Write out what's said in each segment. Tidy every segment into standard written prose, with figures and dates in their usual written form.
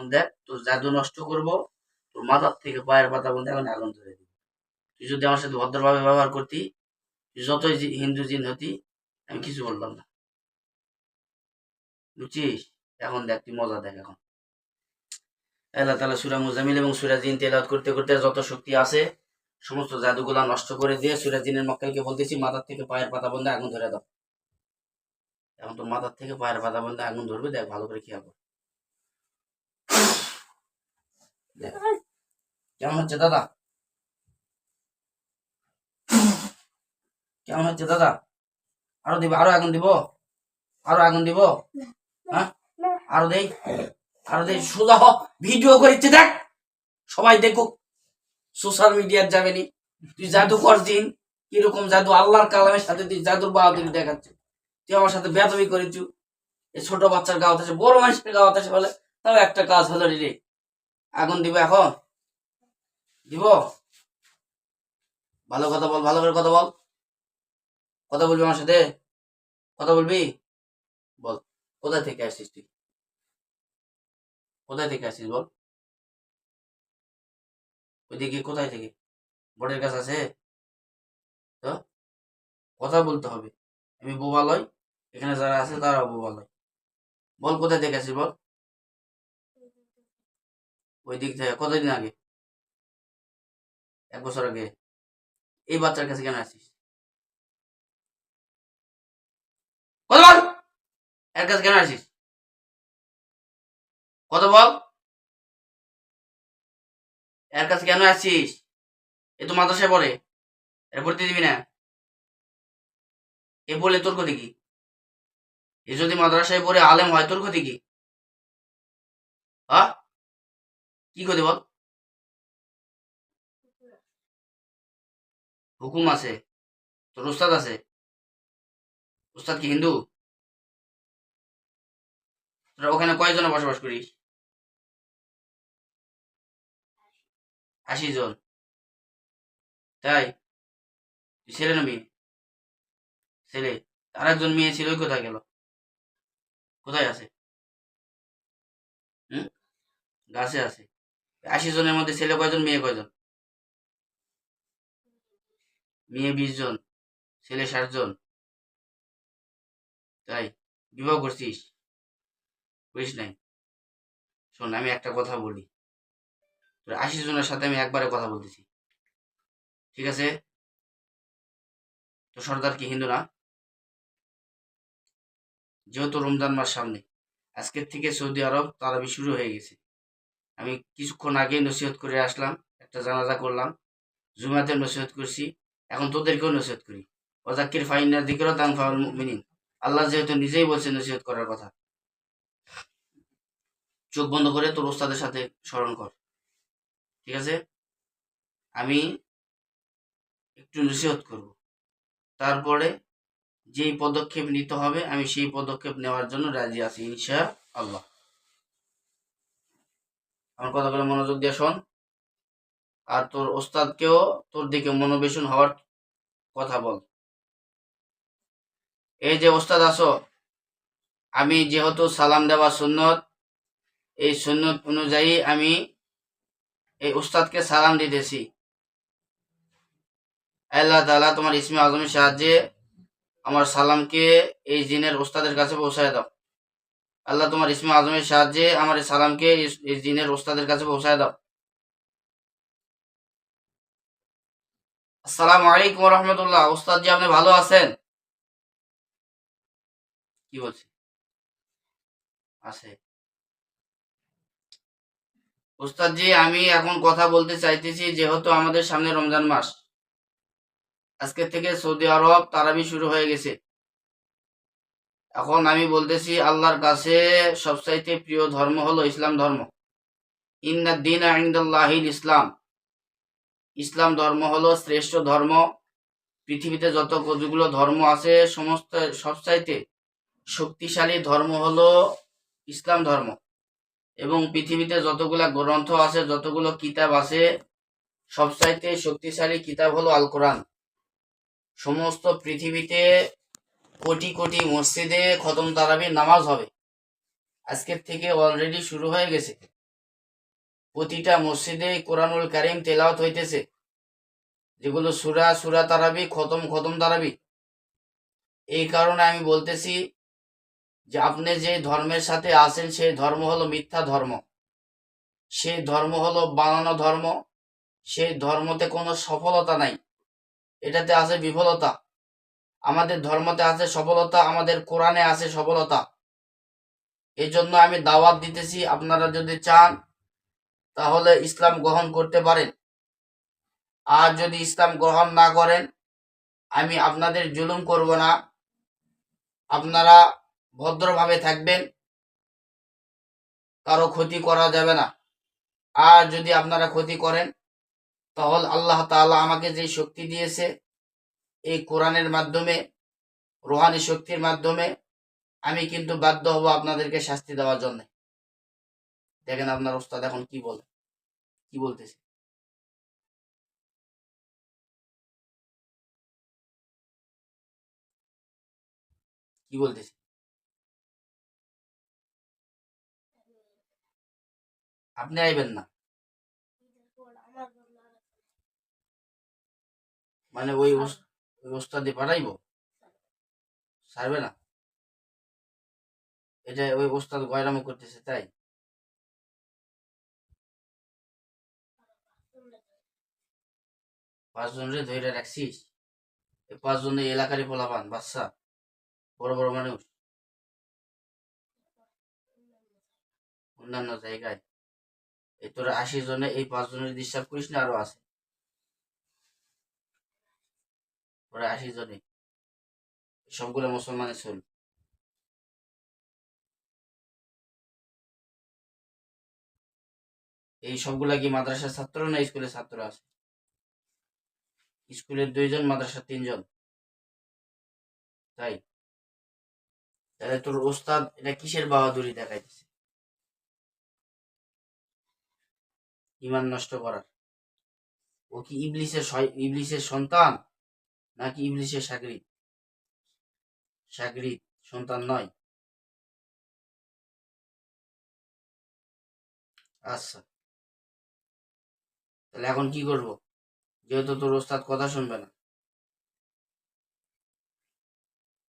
এখন দেখ তোর জাদু নষ্ট করব, তোর মাথার থেকে পায়ের পাতা বন্ধ এখন আগুন ধরে দিব। তুই যদি আমার সাথে ভদ্রভাবে ব্যবহার করতি, তুই যতই হিন্দু জিন হতি, আমি কিছু বললাম না, বুঝছিস? এখন দেখ তুই মজা দেখ এখন। আল্লাহ তাআলা সূরা মুজাম্মিল এবং সূরা জিন তেলাওয়াত করতে করতে যত শক্তি আছে সমস্ত জাদুগুলা নষ্ট করে দিয়ে সূরা জিনের মক্কেলকে বলতেছি মাথার থেকে পায়ের পাতা বন্ধ আগুন ধরে দাও। এখন তো মাথার থেকে পায়ের পাতা বন্ধ আগুন ধরবে, দেখ ভালো করে খেয়াল কর। দেখ কেমন হচ্ছে দাদা? কেমন হচ্ছে দাদা? আরো দিব, আরো আগুন দিব, আরো আগুন দিব, হ্যাঁ আরো দেই, আরো দেই। সোজা হ, ভিডিও করেছে দেখ, সবাই দেখুক, সোশ্যাল মিডিয়ার যাবে নি। তুই জাদু করছিস, কিরকম জাদু, আল্লাহর কালামের সাথে তুই জাদুর বাহাদুরি দেখাচ্ছিস। তুই আমার সাথে বেয়াদবি করেছু। এই ছোট বাচ্চার গাওয়াত আছে, বড় মানুষের গাওয়াত আছে বলে তাও একটা কাজ হলো রে। আগুন দিব এখন, দিব। ভালো কথা বল, ভালো করে কথা বল। কথা বলবি আমার সাথে, কথা বলবি? বল, কোথায় থেকে আসছিস তুই? কোথায় থেকে আসছিস বল? ওইদিকে কোথায় থেকে? বোর্ডের কাছে আছে তো? কথা বলতে হবে। আমি বোবা লই, এখানে যারা আছে তারাও বোবা লয়। বল কোথায় থেকে আসছিস বল? ওই দিক থেকে কতদিন আগে? 1 বছর আগে? এই বাচ্চার কাছে কেন আসছিস? কথা বল, এর কাছে কেন আসছিস? কথা বল, এর কাছে কেন আসছিস? এ তো মাদ্রাসায় পড়ে, এর পড়তে দিবি না? এ বলে তোর ক্ষতি কি? এ যদি মাদ্রাসায় পড়ে আলেম হয় তোর ক্ষতি কি? হ্যাঁ, কি ক্ষতি বল? হুকুম আছে, তোর উস্তাদ আছে। উস্তাদ কি হিন্দু? তোরা ওখানে কয়জনে বসবাস করিস? 80 জন? তাই? তুই ছেলে না মেয়ে? ছেলে। আর একজন মেয়ে ছিল, ওই কোথায় গেল? কোথায় আছে? হুম, গাছে আছে। 80 জনের মধ্যে ছেলে কয়জন, মেয়ে কয়জন? মেয়ে 20 জন, ছেলে 60 জন। তাই? বিবাহ করছিস? করিস নাই? শোন, আমি একটা কথা বলি, তোর 80 জনের সাথে আমি একবারে কথা বলতেছি, ঠিক আছে? তো সর্দার কি হিন্দু না? যেহেতু রমজান মাস সামনে, আজকের থেকে সৌদি আরব তারাবি শুরু হয়ে গেছে। আমি কিছুক্ষণ আগে নসিহত করে আসলাম, একটা জানাজা করলাম, জুমাতে নসিহত করছি, এখন তোদেরকেও নসিহত করি। ওয়াজাক্কির ফাইন্না যিকরা তানফাউল মুমিনিন। আল্লাহ যেহেতু নিজেই বলছে নসিহত করার কথা, চোখ বন্ধ করে তোর ওস্তাদের সাথে স্মরণ কর, ঠিক আছে? আমি একটু নসিহত করব, তারপরে যেই পদক্ষেপ নিতে হবে আমি সেই পদক্ষেপ নেওয়ার জন্য রাজি আছি ইনশাআল্লাহ। আমার কথাগুলো মনোযোগ দিয়ে শোন, আর তোর ওস্তাদকেও তোর দিকে মনোবেশন হওয়ার কথা বল। এই যে ওস্তাদ আছো, আমি যেহেতু সালাম দেওয়া সুন্নত, এই সুন্নত অনুযায়ী আমি এই উস্তাদকে সালাম দিতেছি। আল্লাহ তাআলা তোমার ইসমে আজমের সাহায্যে আমার সালামকে এই জিনের উস্তাদের কাছে পৌঁছায় দাও। আল্লাহ তোমার ইসমে আজমের সাহায্যে আমার এই সালামকে এই জিনের উস্তাদের কাছে পৌঁছায় দাও। আসসালামু আলাইকুম ওয়া রাহমাতুল্লাহ। উস্তাদ জি, আপনি ভালো আছেন? কি বলছে? আছে। উস্তাদ জি, আমি এখন কথা বলতে চাইতেছি, যেহেতু আমাদের সামনে রমজান মাস, আজকে থেকে সৌদি আরব তারাবি শুরু হয়ে গেছে। এখন আমি বলতেছি, আল্লাহর কাছে সবচাইতে প্রিয় ধর্ম হলো ইসলাম ধর্ম। ইন্নাদ দীনা ইনদাল্লাহিল ইসলাম। ইসলাম ধর্ম হলো শ্রেষ্ঠ ধর্ম। পৃথিবীতে যত কতগুলো ধর্ম আছে সমস্ত সবচাইতে শক্তিশালী ধর্ম হলো ইসলাম ধর্ম। এবং পৃথিবীতে যতগুলা গ্রন্থ আছে, যতগুলো কিতাব আছে, সবচাইতে শক্তিশালী কিতাব হলো আল কোরআন। সমস্ত পৃথিবীতে কোটি কোটি মসজিদে খতম তারাবির নামাজ হবে, আজকের থেকে অলরেডি শুরু হয়ে গেছে। প্রতিটা মসজিদে কোরআনুল কারীম তেলাওয়াত হইতেছে, যেগুলো সূরা তারাবি, খতম তারাবি। এই কারণে আমি বলতেছি যে আপনি যে ধর্মের সাথে আছেন সেই ধর্ম হলো মিথ্যা ধর্ম, সেই ধর্ম হলো বানানো ধর্ম, সেই ধর্মতে কোনো সফলতা নাই, এটাতে আছে বিফলতা। আমাদের ধর্মতে আছে সফলতা, আমাদের কোরআনে আছে সফলতা। এই জন্য আমি দাওয়াত দিতেছি, আপনারা যদি চান তাহলে ইসলাম গ্রহণ করতে পারেন। আর যদি ইসলাম গ্রহণ না করেন, আমি আপনাদের জুলুম করব না, আপনারা ভদ্রভাবে থাকবেন, কারো ক্ষতি করা যাবে না। আর যদি আপনারা ক্ষতি করেন, তাহলে আল্লাহ তাআলা আমাকে যে শক্তি দিয়েছে এই কোরআনের মাধ্যমে, রুহানি শক্তির মাধ্যমে, আমি কিন্তু বাধ্য হব আপনাদেরকে শাস্তি দেওয়ার জন্য। দেখেন আপনার ওস্তাদ এখন কি বলে, কি বলতেছে। কি বলতেছে? আপনি আইবেন না মানে ওই ওস্তাদি পাঠাইবো, ছাড়বে না? এটা ওই ওস্তাদ গয়রামি করতেছে তাই? 5 জন রে ধইরা রাখছিস? এই 5 জন এই এলাকারই পোলাপান, বাচ্চা, বড় বড় মানুষ, অন্যান্য জায়গায়। এই তোরা 80 জনে এই 5 জনের ডিস্টার্ব করিস না, আরো আছে ওরা 80 জনে, সবগুলো মুসলমানের ছেলে। এই সবগুলা কি মাদ্রাসার ছাত্র না স্কুলের ছাত্র আছে? স্কুলের 2 জন, মাদ্রাসার 3 জন, তাই? তাহলে তোর ওস্তাদ এটা কিসের বাহাদুরি দেখাইতেছে? ইমান নষ্ট করার। ও কি ইবলিসের সন্তান নাকি ইবলিসের শাগরিদ? শাগরিদ, সন্তান নয়। আচ্ছা, তাহলে এখন কি করব? যেহেতু তোর ওস্তাদ কথা শুনবে না,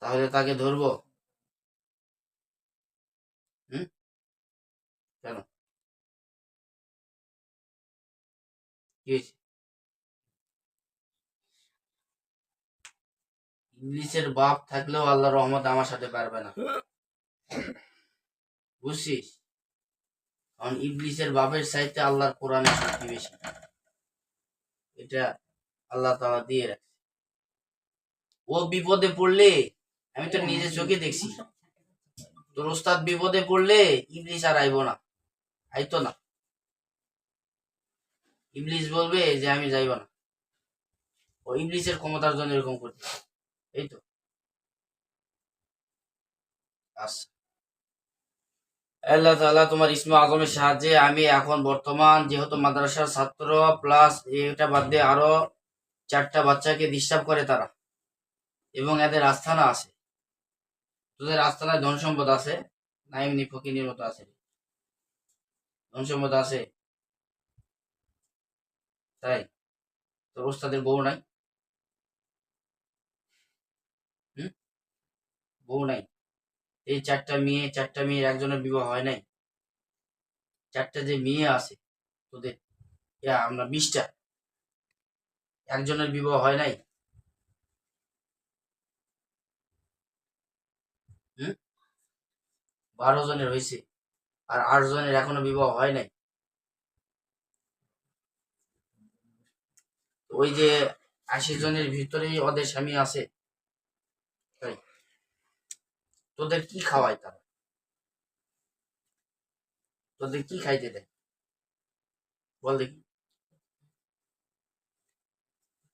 তাহলে তাকে ধরবো? হুম? কেন, কি হয়েছে? ইবলিসের বাপ থাকলেও আল্লাহর রহমত আমার সাথে পারবে না, বুঝছিস? কারণ ইবলিসের বাপের চাইতে আল্লাহর কোরআনের শক্তি বেশি, এটা আল্লাহ তাআলা দিয়ে রাখছে। ও বিপদে পড়লে, আমি তো নিজের চোখে দেখছি, তোর ওস্তাদ বিপদে পড়লে ইবলিস আর আইবো না, আইতো না। ইবলিস বলবে যে আমি যাইব না। ও ইবলিসের ক্ষমতার জন্য এরকম করতে, এই তো। আচ্ছা, আল্লাহ তাআলা তোমার ইসমে আজমের সাহায্যে আমি এখন বর্তমান যেহেতু মাদ্রাসার ছাত্র, প্লাস এটা বাদ দিয়ে আরো 4টা বাচ্চাকে ডিস্টার্ব করে তারা, এবং এদের আস্থানা আছে। তোদের আস্থানায় ধন সম্পদ আছে না এমনি ফকিনীর মতো আছে? ধন সম্পদ আছে, তাই? তোর ওস্তাদের বউ নাই? হুম? বউ নাই? এই 4টা মেয়ের একজনের বিবাহ হয় নাই? 4টা যে মেয়ে আছে তোদের, আমরা 20টা, একজনের বিবাহ হয় নাই? হুম? 12 জনের হয়েছে, আর 8 জনের এখনো বিবাহ হয় নাই। ওই যে 80 জনের ভিতরেই ওদের স্বামী আছে, তাই? তোদের কি খাওয়ায় তারা? তোদের কি খাইতে দেয় বল দেখি?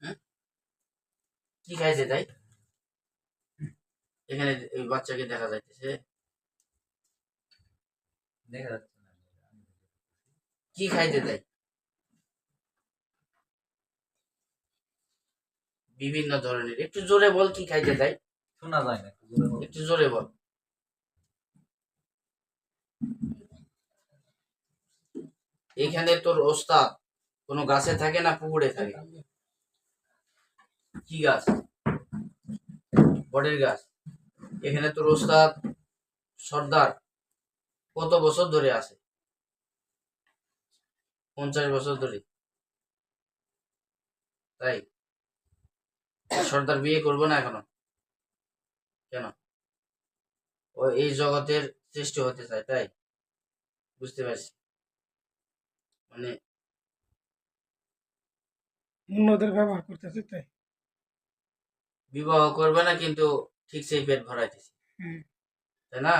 হুম? কি খাইতে দেয়? এখানে ওই বাচ্চাকে দেখা যাইতেছে, দেখা যাচ্ছে না, কি খাইতে দেয়? বিভিন্ন ধরনের, একটু জোরে বল, কি খাইতে দেয়? শোনা যায় না, একটু জোরে বল। এখানে তোর ওস্তাদ কোনো গাছে থাকে না পুকুরে থাকে? কি গাছ? বটের গাছ। এখানে তোর ওস্তাদ সর্দার কত বছর ধরে আছে? 50 বছর ধরে। তাই সর্দার বিয়ে করবো না এখনো? কেন? ও এই জগতের শ্রেষ্ঠ হতে চায়, তাই? বুঝতে পারছি। মানে অন্যদের ব্যবহার করতেছে তাই। বিবাহ করবে না কিন্তু ঠিক সেই পেট ভরাইতেছে, হুম। তাই না?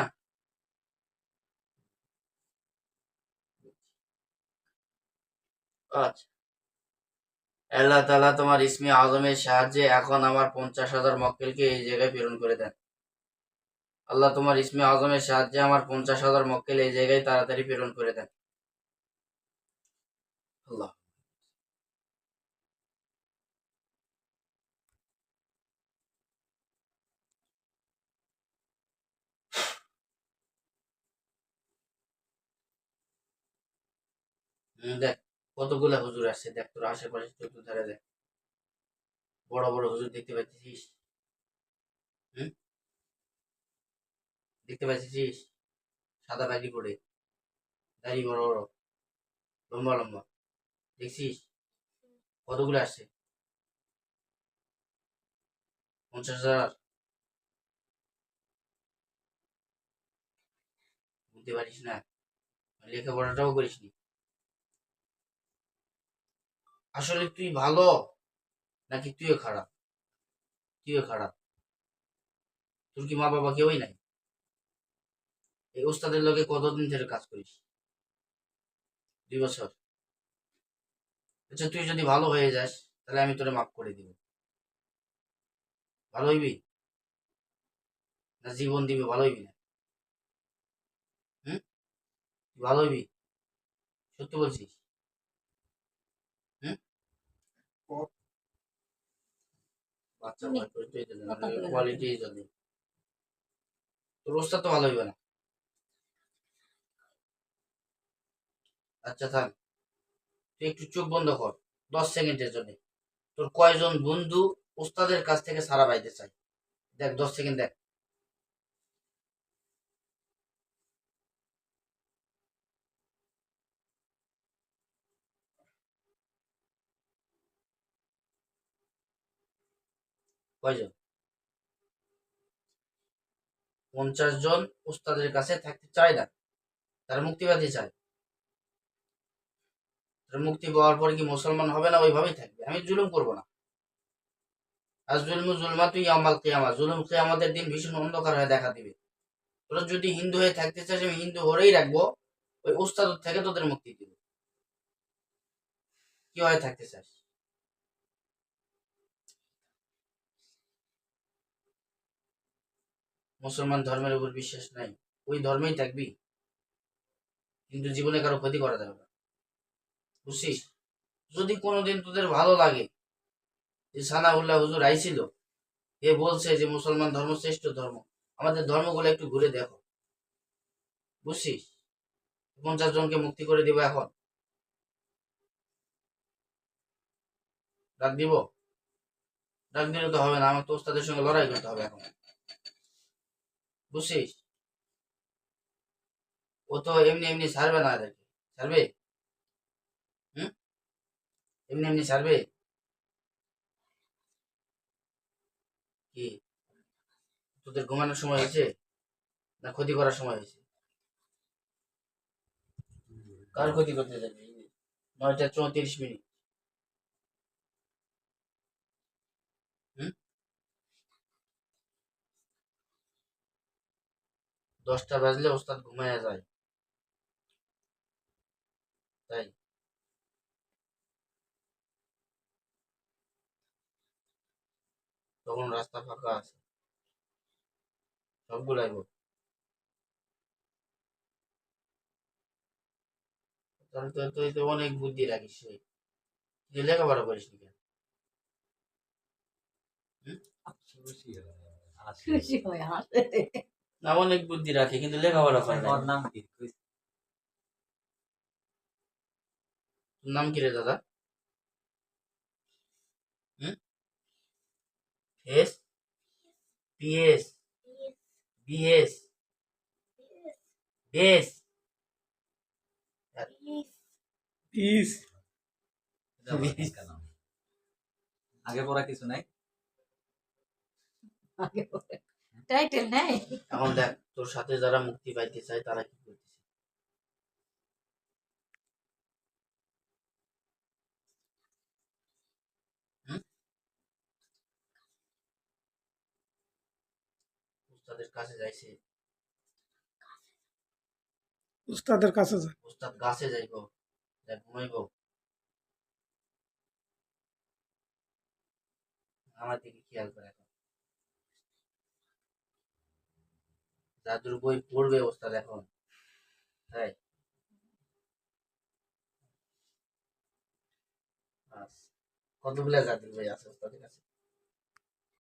আচ্ছা, আল্লাহ তাআলা তোমার ইসমে আজমের সাহায্যে এখন আমার 50,000 মক্কেলকে এই জায়গায় প্রেরণ করে দেন। আল্লাহ তোমার ইসমে আজমের সাহায্যে আমার 50,000 মক্কেল এই জায়গায় তাড়াতাড়ি প্রেরণ করে দেন। আল্লাহ। দেখ কতগুলা হুজুর আসছে, দেখ তোর আশেপাশে চোখ ধরে দেখ, বড় বড় হুজুর দেখতে পাচ্ছিস? হুম, দেখতে পাচ্ছিস? সাদা পাগড়ি পরে, দাড়ি বড় বড়, লম্বা লম্বা, দেখছিস? কতগুলো আসছে? 50,000। বুঝতে পারিস না? লেখাপড়াটাও করিস নি। আসলে তুই ভালো নাকি তুইও খারাপ? তুইও খারাপ। তোর কি মা বাবা কেউই নাই? এই ওস্তাদের লগে কতদিন ধরে কাজ করিস? 2 বছর। আচ্ছা, তুই যদি ভালো হয়ে যাস তাহলে আমি তোরে মাফ করে দিব। ভালো হইবি না জীবন দিবি? ভালো হইবি না? হুম, ভালো হইবি? সত্যি বলছিস? হুম, বাচ্চা ভয় করে তুই কোয়ালিটি জানি। তোর ওস্তাদ তো ভালো হইবে না। আচ্ছা থাক, তুই একটু চোখ বন্ধ কর 10 সেকেন্ডের জন্য। তোর কয়জন বন্ধু ওস্তাদের কাছ থেকে সারা পাইতে চায়? দেখ 10 সেকেন্ড দেখ। কয়জন? 50 জন ওস্তাদের কাছে থাকতে চায় না, তারা মুক্তিবাদী চায়। তারা মুক্তি পাওয়ার পরে কি মুসলমান হবে না? ওইভাবেই থাকবে। আমি জুলুম করবো না। আর জুলমু জুলমাতু ইয়াউমাল কিয়ামা, জুলুম কিয়ামতের দিন ভীষণ অন্ধকার হয়ে দেখা দিবে। তোরা যদি হিন্দু হয়ে থাকতে চাস আমি হিন্দু হয়েই রাখবো, ওই ওস্তাদ থেকে তোদের মুক্তি দিব। কি হয়ে থাকতে চাস? মুসলমান ধর্মের উপর বিশ্বাস নাই, ওই ধর্মেই থাকবি, কিন্তু জীবনে কারো ক্ষতি করা যাবে না। বুঝছিস? যদি কোনোদিন তোদের ভালো লাগে যে সানাউল্লাহ হুজুর আইছিল, এ বলছে যে মুসলমান ধর্ম শ্রেষ্ঠ ধর্ম, আমাদের ধর্মগুলো একটু ঘুরে দেখো। বুঝছিস? 50 জনকে মুক্তি করে দিব এখন। ডাক দিব? ডাক দিলে তো হবে না, আমার তো ওস্তাদের সঙ্গে লড়াই করতে হবে এখন। বুঝছিস? ও তো এমনি এমনি ছাড়বে না এদেরকে। ছাড়বে? হুম, এমনি এমনি ছাড়বে? কি তোদের ঘুমানোর সময় হয়েছে না ক্ষতি করার সময় হয়েছে? কার ক্ষতি করতে যাবে? 9টা 34 মিনিট। হুম, 10টা বাজলে ওস্তাদ ঘুমাইয়া যায়, তাই? তখন রাস্তা ফাঁকা আছে, সবগুলাই বল। তাহলে তো তুই তো অনেক বুদ্ধি রাখিস রে। তুই লেখাপড়া করিস নি কেন? হুম? খুশি হয়ে হাসে। না, অনেক বুদ্ধি রাখে কিন্তু লেখাপড়া করে না। ওর নাম কি? তোর নাম কি রে দাদা? হুম? S PS BS base. Piece. এটা আবার কেন? আগে পড়া কিছু নাই। টাইটেল নাই। এখন দেখ তোর সাথে যারা মুক্তি পাইতে চায় তারা কি করতেছে। হুম? উস্তাদের কাছে যাইছে, উস্তাদের কাছে যায়। উস্তাদ গাছে যাইবো, যা ঘুমাইবো। আমার দিকে খেয়াল করে এখন। জাদুর বই পড়বে ওস্তাদ এখন, তাই আচ্ছা। কতগুলা জাদুর বই আছে ওস্তাদের কাছে?